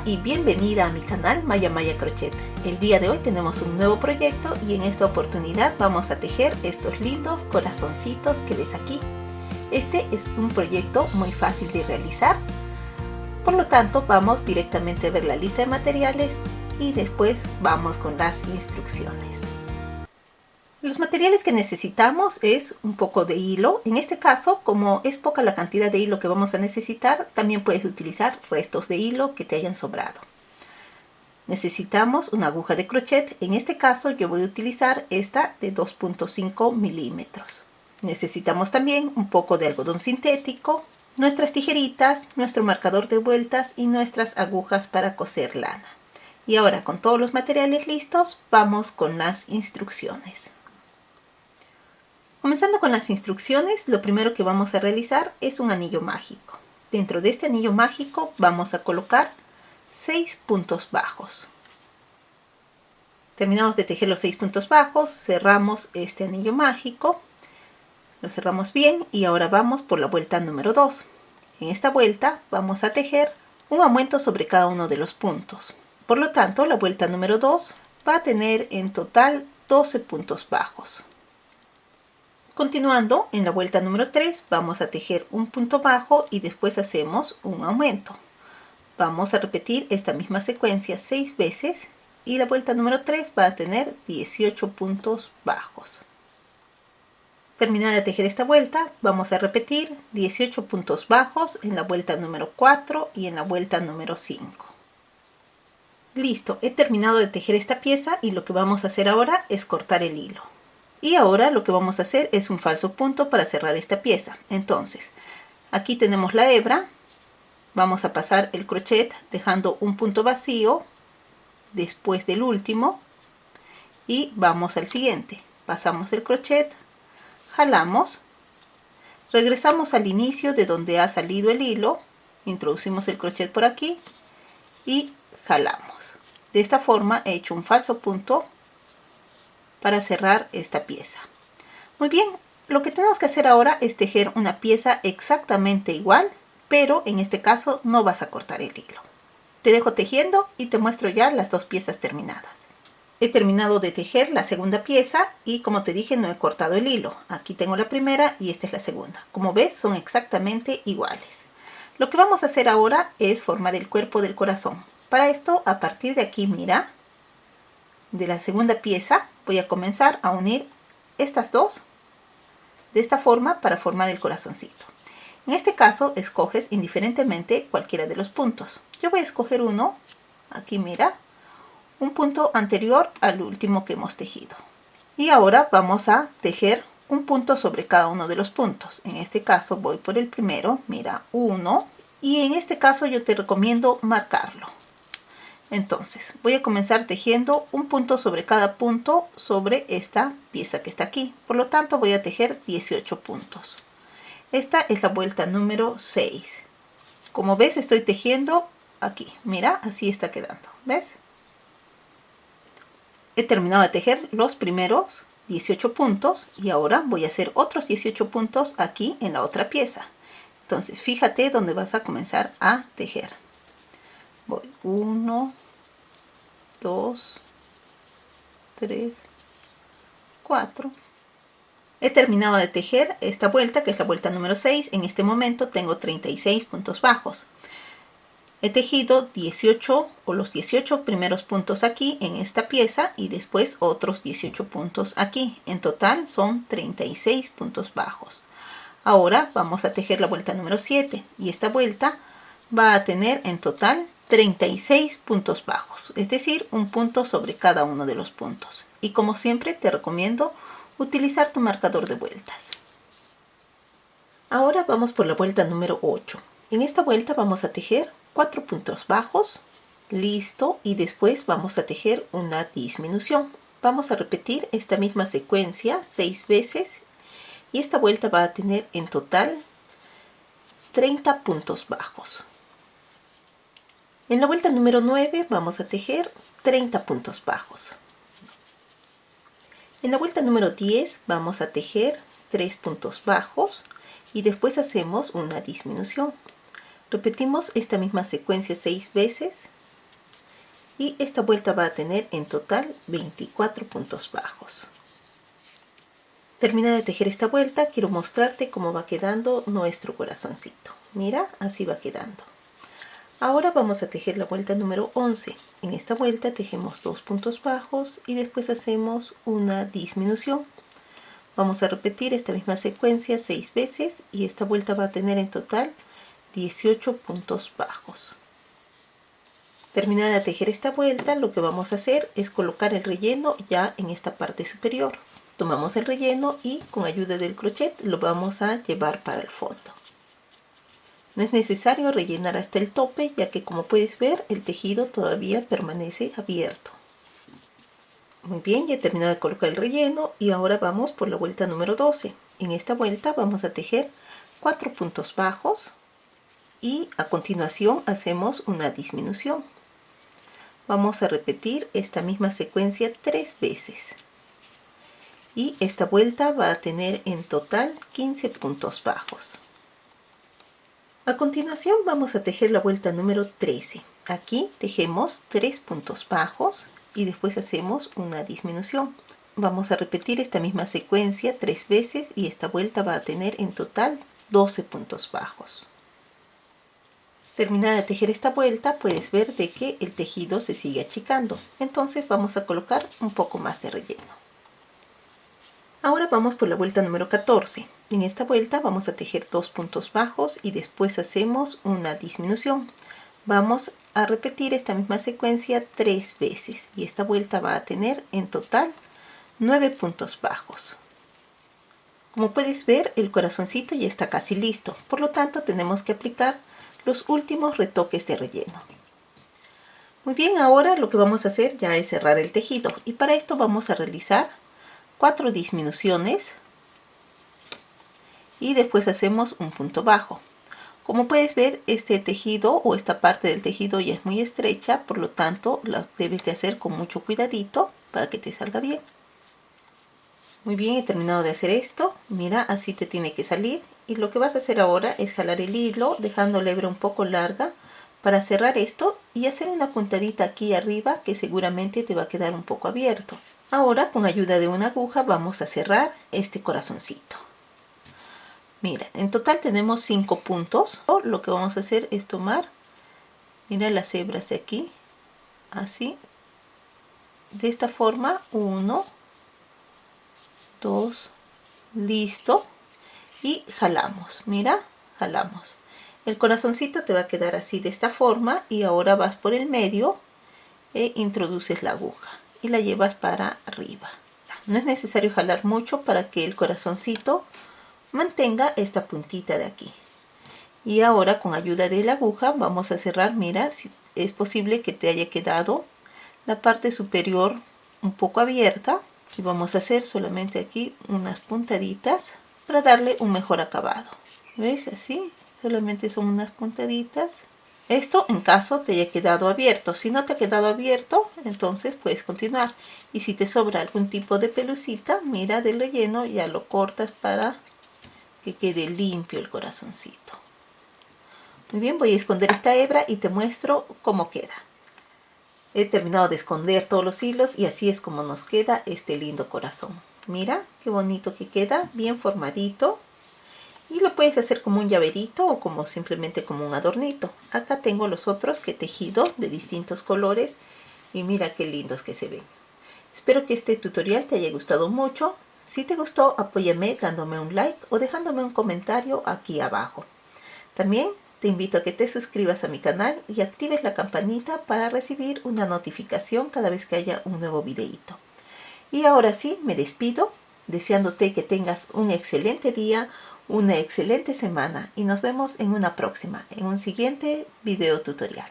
Hola y bienvenida a mi canal Maya Maya Crochet. El día de hoy tenemos un nuevo proyecto y en esta oportunidad vamos a tejer estos lindos corazoncitos que ves aquí. Este es un proyecto muy fácil de realizar, por lo tanto vamos directamente a ver la lista de materiales y después vamos con las instrucciones. Los materiales que necesitamos es un poco de hilo. En este caso, como es poca la cantidad de hilo que vamos a necesitar, también puedes utilizar restos de hilo que te hayan sobrado. Necesitamos una aguja de crochet. En este caso yo voy a utilizar esta de 2.5 milímetros. Necesitamos también un poco de algodón sintético, nuestras tijeritas, nuestro marcador de vueltas y nuestras agujas para coser lana. Y ahora, con todos los materiales listos, vamos con las instrucciones. Comenzando con las instrucciones, lo primero que vamos a realizar es un anillo mágico. Dentro de este anillo mágico vamos a colocar 6 puntos bajos. Terminamos de tejer los 6 puntos bajos, cerramos este anillo mágico, lo cerramos bien y ahora vamos por la vuelta número 2. En esta vuelta vamos a tejer un aumento sobre cada uno de los puntos. Por lo tanto, la vuelta número 2 va a tener en total 12 puntos bajos. Continuando, en la vuelta número 3 vamos a tejer un punto bajo y después hacemos un aumento. Vamos a repetir esta misma secuencia 6 veces y la vuelta número 3 va a tener 18 puntos bajos. Terminada de tejer esta vuelta, vamos a repetir 18 puntos bajos en la vuelta número 4 y en la vuelta número 5. Listo, he terminado de tejer esta pieza y lo que vamos a hacer ahora es cortar el hilo. Y ahora lo que vamos a hacer es un falso punto para cerrar esta pieza. Entonces, aquí tenemos la hebra. Vamos a pasar el crochet dejando un punto vacío después del último. Y vamos al siguiente. Pasamos el crochet, jalamos, regresamos al inicio de donde ha salido el hilo, introducimos el crochet por aquí y jalamos. De esta forma he hecho un falso punto para cerrar esta pieza. Muy bien, lo que tenemos que hacer ahora es tejer una pieza exactamente igual, pero en este caso no vas a cortar el hilo. Te dejo tejiendo y te muestro ya las dos piezas terminadas. He terminado de tejer la segunda pieza y, como te dije, no he cortado el hilo. Aquí tengo la primera y esta es la segunda. Como ves, son exactamente iguales. Lo que vamos a hacer ahora es formar el cuerpo del corazón. Para esto, a partir de aquí, mira, de la segunda pieza voy a comenzar a unir estas dos de esta forma para formar el corazoncito. En este caso escoges indiferentemente cualquiera de los puntos. Yo voy a escoger uno, aquí mira, un punto anterior al último que hemos tejido. Y ahora vamos a tejer un punto sobre cada uno de los puntos. En este caso voy por el primero, mira, 1, y en este caso yo te recomiendo marcarlo. Entonces voy a comenzar tejiendo un punto sobre cada punto sobre esta pieza que está aquí. Por lo tanto voy a tejer 18 puntos. Esta es la vuelta número 6. Como ves, estoy tejiendo aquí. Mira, así está quedando. ¿Ves? He terminado de tejer los primeros 18 puntos y ahora voy a hacer otros 18 puntos aquí en la otra pieza. Entonces fíjate dónde vas a comenzar a tejer. Voy 1, 2, 3, 4. He terminado de tejer esta vuelta, que es la vuelta número 6. En este momento tengo 36 puntos bajos. He tejido 18 o los 18 primeros puntos aquí en esta pieza y después otros 18 puntos aquí. En total son 36 puntos bajos. Ahora vamos a tejer la vuelta número 7 y esta vuelta va a tener en total 36 puntos bajos, es decir, un punto sobre cada uno de los puntos. Y como siempre te recomiendo utilizar tu marcador de vueltas. Ahora vamos por la vuelta número 8. En esta vuelta vamos a tejer 4 puntos bajos, listo, y después vamos a tejer una disminución. Vamos a repetir esta misma secuencia 6 veces y esta vuelta va a tener en total 30 puntos bajos. En la vuelta número 9 vamos a tejer 30 puntos bajos. En la vuelta número 10 vamos a tejer 3 puntos bajos y después hacemos una disminución. Repetimos esta misma secuencia 6 veces y esta vuelta va a tener en total 24 puntos bajos. Termina de tejer esta vuelta, quiero mostrarte cómo va quedando nuestro corazoncito. Mira, así va quedando. Ahora vamos a tejer la vuelta número 11. En esta vuelta tejemos 2 puntos bajos y después hacemos una disminución. Vamos a repetir esta misma secuencia 6 veces y esta vuelta va a tener en total 18 puntos bajos. Terminada de tejer esta vuelta, lo que vamos a hacer es colocar el relleno ya en esta parte superior. Tomamos el relleno y con ayuda del crochet lo vamos a llevar para el fondo. No es necesario rellenar hasta el tope, ya que como puedes ver el tejido todavía permanece abierto. Muy bien, ya he terminado de colocar el relleno y ahora vamos por la vuelta número 12. En esta vuelta vamos a tejer 4 puntos bajos y a continuación hacemos una disminución. Vamos a repetir esta misma secuencia 3 veces. Y esta vuelta va a tener en total 15 puntos bajos. A continuación vamos a tejer la vuelta número 13. Aquí tejemos 3 puntos bajos y después hacemos una disminución. Vamos a repetir esta misma secuencia 3 veces y esta vuelta va a tener en total 12 puntos bajos. Terminada de tejer esta vuelta, puedes ver de que el tejido se sigue achicando. Entonces vamos a colocar un poco más de relleno. Ahora vamos por la vuelta número 14. En esta vuelta vamos a tejer 2 puntos bajos y después hacemos una disminución. Vamos a repetir esta misma secuencia 3 veces y esta vuelta va a tener en total 9 puntos bajos. Como puedes ver, el corazoncito ya está casi listo, por lo tanto tenemos que aplicar los últimos retoques de relleno. Muy bien, ahora lo que vamos a hacer ya es cerrar el tejido y para esto vamos a realizar 4 disminuciones y después hacemos un punto bajo. Como puedes ver, este tejido o esta parte del tejido ya es muy estrecha, por lo tanto la debes de hacer con mucho cuidadito para que te salga bien. Muy bien, he terminado de hacer esto. Mira, así te tiene que salir y lo que vas a hacer ahora es jalar el hilo dejando la hebra un poco larga para cerrar esto y hacer una puntadita aquí arriba que seguramente te va a quedar un poco abierto. Ahora con ayuda de una aguja vamos a cerrar este corazoncito. Mira, en total tenemos 5 puntos. Lo que vamos a hacer es tomar, mira las hebras de aquí, así, de esta forma, 1, 2, listo, y jalamos, mira, jalamos. El corazoncito te va a quedar así de esta forma y ahora vas por el medio e introduces la aguja y la llevas para arriba. No es necesario jalar mucho para que el corazoncito mantenga esta puntita de aquí. Y ahora con ayuda de la aguja vamos a cerrar. Mira, si es posible que te haya quedado la parte superior un poco abierta y vamos a hacer solamente aquí unas puntaditas para darle un mejor acabado. ¿Ves? Así, solamente son unas puntaditas. Esto en caso te haya quedado abierto. Si no te ha quedado abierto, entonces puedes continuar. Y si te sobra algún tipo de pelucita, mira, del relleno, ya lo cortas para que quede limpio el corazoncito. Muy bien, voy a esconder esta hebra y te muestro cómo queda. He terminado de esconder todos los hilos y así es como nos queda este lindo corazón. Mira qué bonito que queda, bien formadito. Y lo puedes hacer como un llaverito o como simplemente como un adornito. Acá tengo los otros que he tejido de distintos colores y mira qué lindos que se ven. Espero que este tutorial te haya gustado mucho. Si te gustó, apóyame dándome un like o dejándome un comentario aquí abajo. También te invito a que te suscribas a mi canal y actives la campanita para recibir una notificación cada vez que haya un nuevo videito. Y ahora sí, me despido, deseándote que tengas un excelente día, una excelente semana y nos vemos en una próxima, en un siguiente video tutorial.